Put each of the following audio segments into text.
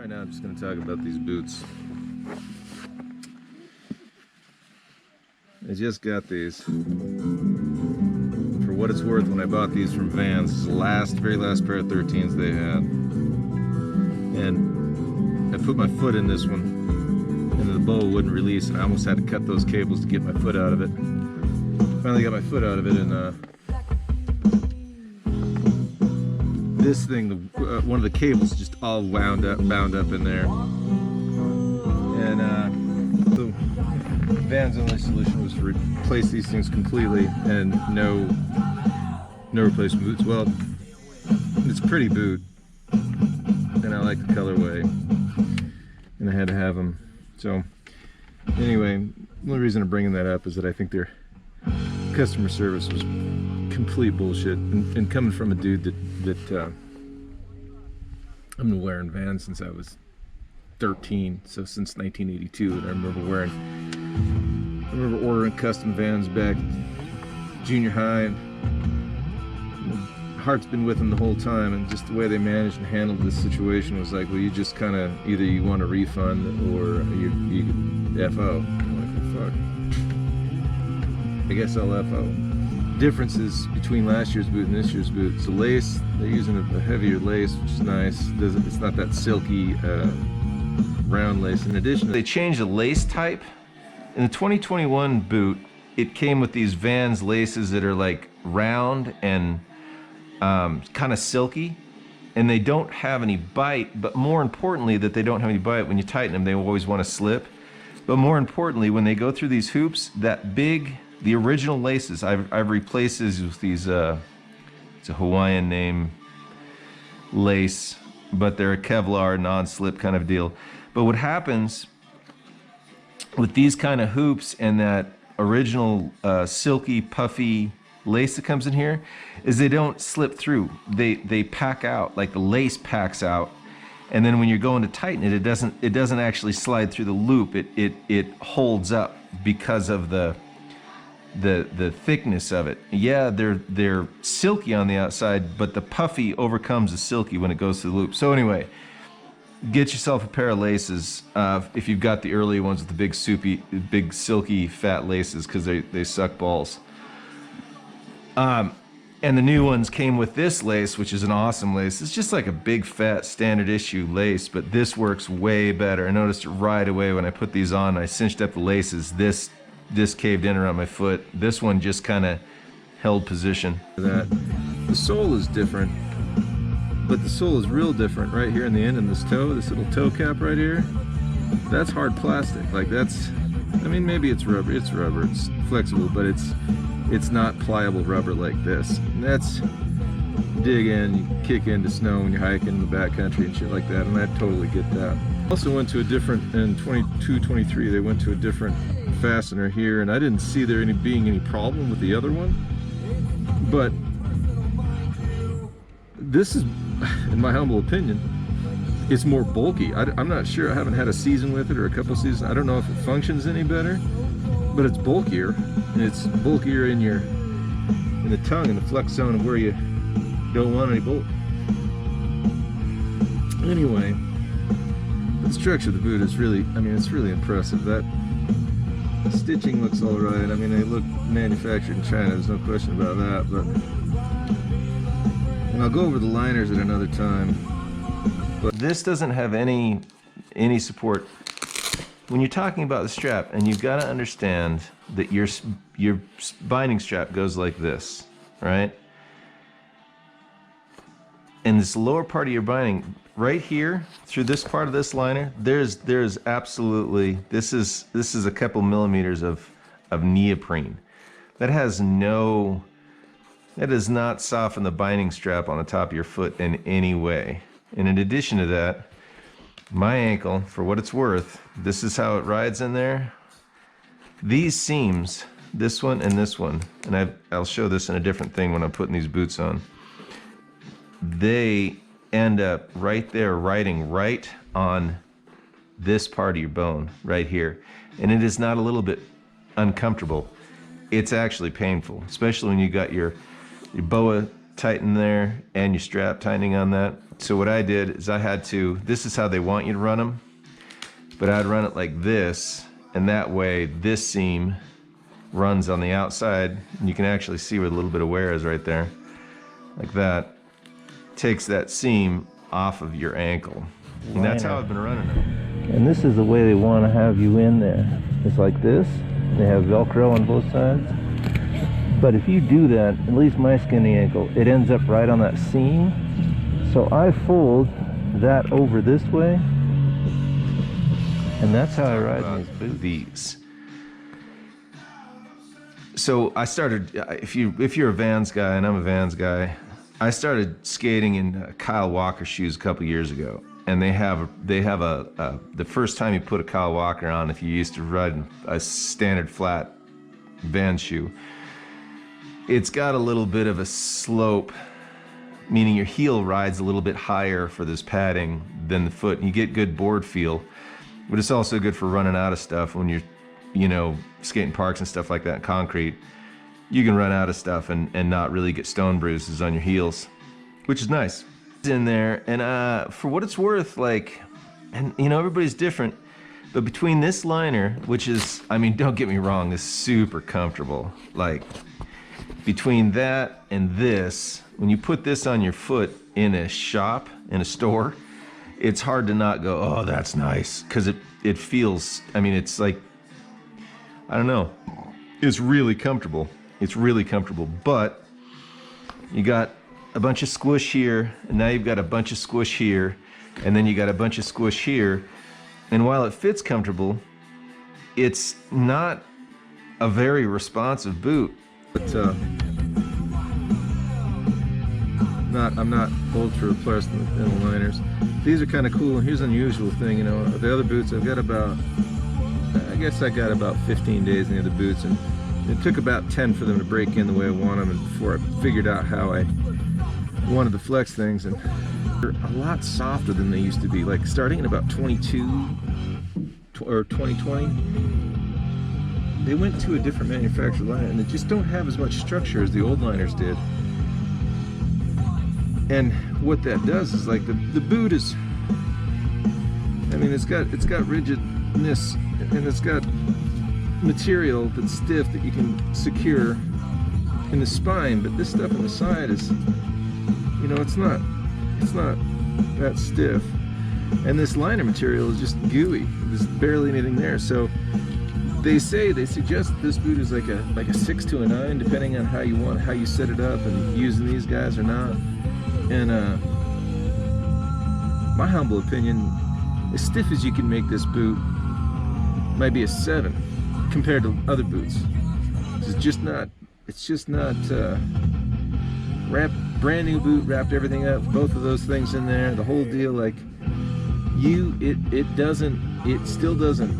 Right now I'm just going to talk about these boots. I just got these. For what it's worth, when I bought these from Vans, this is the very last pair of 13s they had. And I put my foot in this one, and the bow wouldn't release, and I almost had to cut those cables to get my foot out of it. Finally got my foot out of it, and this thing, one of the cables just all bound up in there. And the Vans only solution was to replace these things completely, and no replacement boots. Well, it's a pretty boot, and I like the colorway, and I had to have them. So anyway, the only reason I'm bringing that up is that I think their customer service was complete bullshit, and coming from a dude that I've been wearing Vans since I was 13, so since 1982, and I remember ordering custom Vans back junior high, and heart's been with them the whole time, and just the way they managed and handled this situation was like, well, you just kind of, either you want a refund or you FO. I'm like, well, fuck, I guess I'll FO. Differences between last year's boot and this year's boot. It's the lace, they're using a heavier lace, which is nice. It's not that silky round lace. In addition, they changed the lace type. In the 2021 boot, it came with these Vans laces that are like round and kind of silky, and they don't have any bite, but more importantly, that they don't have any bite. When you tighten them, they always want to slip. But more importantly, when they go through these hoops, the original laces, I've replaced these with these, it's a Hawaiian name lace, but they're a Kevlar non-slip kind of deal. But what happens with these kind of hoops and that original silky, puffy lace that comes in here is they don't slip through. They pack out, like the lace packs out, and then when you're going to tighten it, it doesn't actually slide through the loop. It holds up because of the thickness of it. Yeah, they're silky on the outside, but the puffy overcomes the silky when it goes through the loop. So anyway, get yourself a pair of laces if you've got the early ones with the big silky fat laces, because they suck balls. And the new ones came with this lace, which is an awesome lace. It's just like a big fat standard issue lace, but this works way better. I noticed it right away when I put these on. I cinched up the laces. This caved in around my foot. This one just kind of held position. The sole is different, but the sole is real different right here in the end, in this little toe cap right here. That's hard plastic. Like that's, I mean, maybe it's rubber. It's rubber. It's flexible, but it's not pliable rubber like this. And that's, dig in, you kick into snow when you're hiking in the backcountry and shit like that, and I totally get that. Also went to a different, in 22, 23, they went to a different fastener here, and I didn't see there being any problem with the other one, but this is, in my humble opinion, it's more bulky. I'm not sure, I haven't had a season with it or a couple seasons. I don't know if it functions any better, but it's bulkier, and it's bulkier in the tongue, in the flex zone of where you don't want any bulk. Anyway, the structure of the boot is really, I mean, it's really impressive. That stitching looks all right. I mean, they look manufactured in China, there's no question about that, but, and I'll go over the liners at another time. But this doesn't have any support. When you're talking about the strap, and you've got to understand that your binding strap goes like this, right? And this lower part of your binding, right here, through this part of this liner, there's absolutely, this is a couple millimeters of neoprene. That does not soften the binding strap on the top of your foot in any way. And in addition to that, my ankle, for what it's worth, this is how it rides in there. These seams, this one and this one, and I'll show this in a different thing when I'm putting these boots on, they end up right there, riding right on this part of your bone right here. And it is not a little bit uncomfortable. It's actually painful, especially when you got your boa tighten there and your strap tightening on that. So what I did is I had to, this is how they want you to run them, but I'd run it like this, and that way this seam runs on the outside, and you can actually see where the little bit of wear is right there, like that. Takes that seam off of your ankle. And that's how I've been running them. And this is the way they want to have you in there. It's like this. They have Velcro on both sides. But if you do that, at least my skinny ankle, it ends up right on that seam. So I fold that over this way, and that's how I ride these. So I started, if you're a Vans guy, and I'm a Vans guy, I started skating in Kyle Walker shoes a couple years ago, and they have the first time you put a Kyle Walker on, if you used to ride a standard flat Vans shoe, it's got a little bit of a slope, meaning your heel rides a little bit higher for this padding than the foot, and you get good board feel, but it's also good for running out of stuff when you're, you know, skating parks and stuff like that in concrete. You can run out of stuff and not really get stone bruises on your heels, which is nice. In there, and for what it's worth, like, and you know, everybody's different, but between this liner, which is, I mean, don't get me wrong, this is super comfortable, like, between that and this, when you put this on your foot in a shop, in a store, it's hard to not go, oh, that's nice, because it feels, I mean, it's like, I don't know, it's really comfortable. It's really comfortable, but you got a bunch of squish here, and now you've got a bunch of squish here, and then you got a bunch of squish here, and while it fits comfortable, it's not a very responsive boot. But I'm not ultra impressed in the liners. These are kind of cool, and here's an unusual thing, you know, the other boots, I've got about, I guess I got about 15 days in the other boots, and it took about 10 for them to break in the way I want them, and before I figured out how I wanted to flex things, and they're a lot softer than they used to be. Like starting in about 22 or 2020, they went to a different manufacturer liner, and they just don't have as much structure as the old liners did. And what that does is, like, the boot is, I mean, it's got rigidness, and it's got material that's stiff that you can secure in the spine, but this stuff on the side is, you know, it's not that stiff, and this liner material is just gooey. There's barely anything there. So they suggest this boot is like a 6 to a 9, depending on how you set it up and using these guys or not. And my humble opinion, as stiff as you can make this boot, might be a 7 compared to other boots. It's just not brand new boot, wrapped everything up, both of those things in there, the whole deal. Like, it still doesn't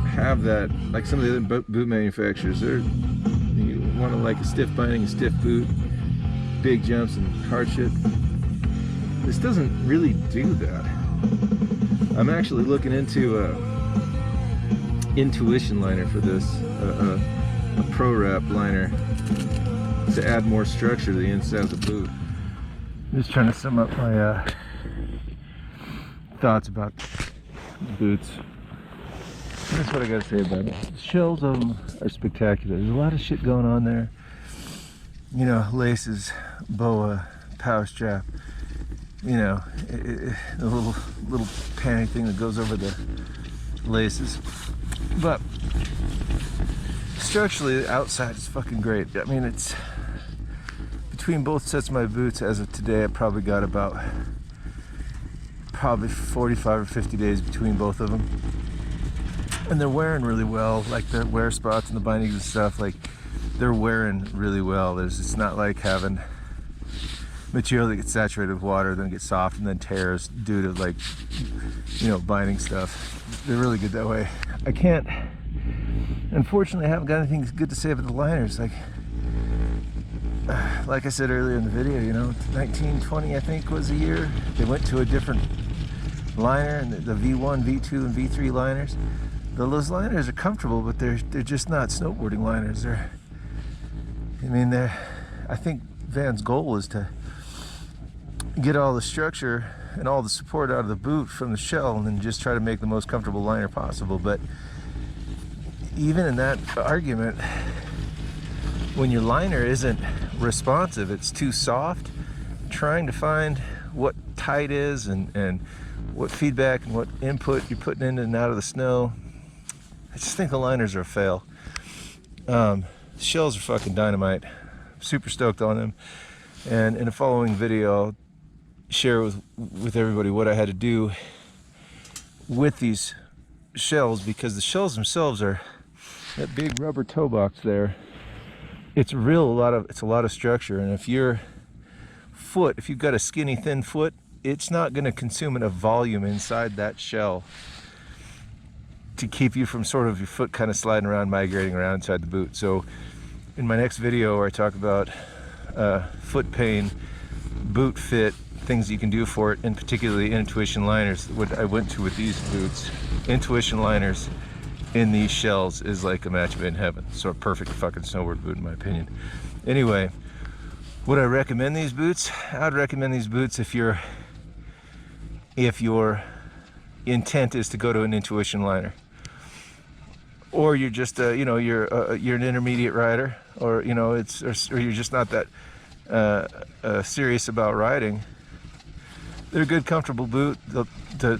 have that, like some of the other boot manufacturers. You want to, like, a stiff binding, a stiff boot, big jumps and hard shit. This doesn't really do that. I'm actually looking into Intuition liner for this, a Pro Wrap liner, to add more structure to the inside of the boot. I'm just trying to sum up my thoughts about the boots. That's what I gotta say about it. The shells of them are spectacular. There's a lot of shit going on there. You know, laces, boa, power strap. You know, the little panty thing that goes over the laces. But structurally, the outside is fucking great. I mean, it's between both sets of my boots as of today, I probably got about 45 or 50 days between both of them, and they're wearing really well. Like the wear spots and the bindings and stuff, like they're wearing really well. It's not like having material that gets saturated with water, then gets soft and then tears due to, like, you know, binding stuff. They're really good that way. I can't, unfortunately, I haven't got anything good to say about the liners. Like I said earlier in the video, you know, 1920 I think was the year they went to a different liner, and the V1, V2, and V3 liners. Those liners are comfortable, but they're just not snowboarding liners. I think van's goal is to get all the structure and all the support out of the boot from the shell, and then just try to make the most comfortable liner possible. But even in that argument, when your liner isn't responsive, it's too soft, trying to find what tight is and what feedback and what input you're putting in and out of the snow, I just think the liners are a fail. Shells are fucking dynamite. I'm super stoked on them, and in the following video I'll share with everybody what I had to do with these shells, because the shells themselves are that big rubber toe box there. It's a lot of structure, and if you've got a skinny thin foot, it's not going to consume enough volume inside that shell to keep you from sort of your foot kind of sliding around, migrating around inside the boot. So in my next video where I talk about foot pain, boot fit, things you can do for it, and particularly intuition liners, what I went to with these boots, intuition liners in these shells is like a match made in heaven. So a perfect fucking snowboard boot in my opinion. Anyway, would I recommend these boots? I'd recommend these boots if your intent is to go to an intuition liner, or you're just you're an intermediate rider, or or you're just not that serious about riding. They're a good, comfortable boot. The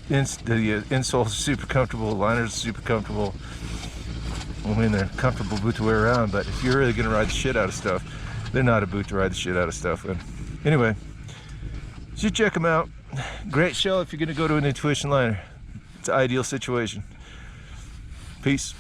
insoles are super comfortable, the liners are super comfortable. I mean, they're a comfortable boot to wear around, but if you're really gonna ride the shit out of stuff, they're not a boot to ride the shit out of stuff with. Anyway, just check them out. Great shell if you're gonna go to an intuition liner. It's an ideal situation. Peace.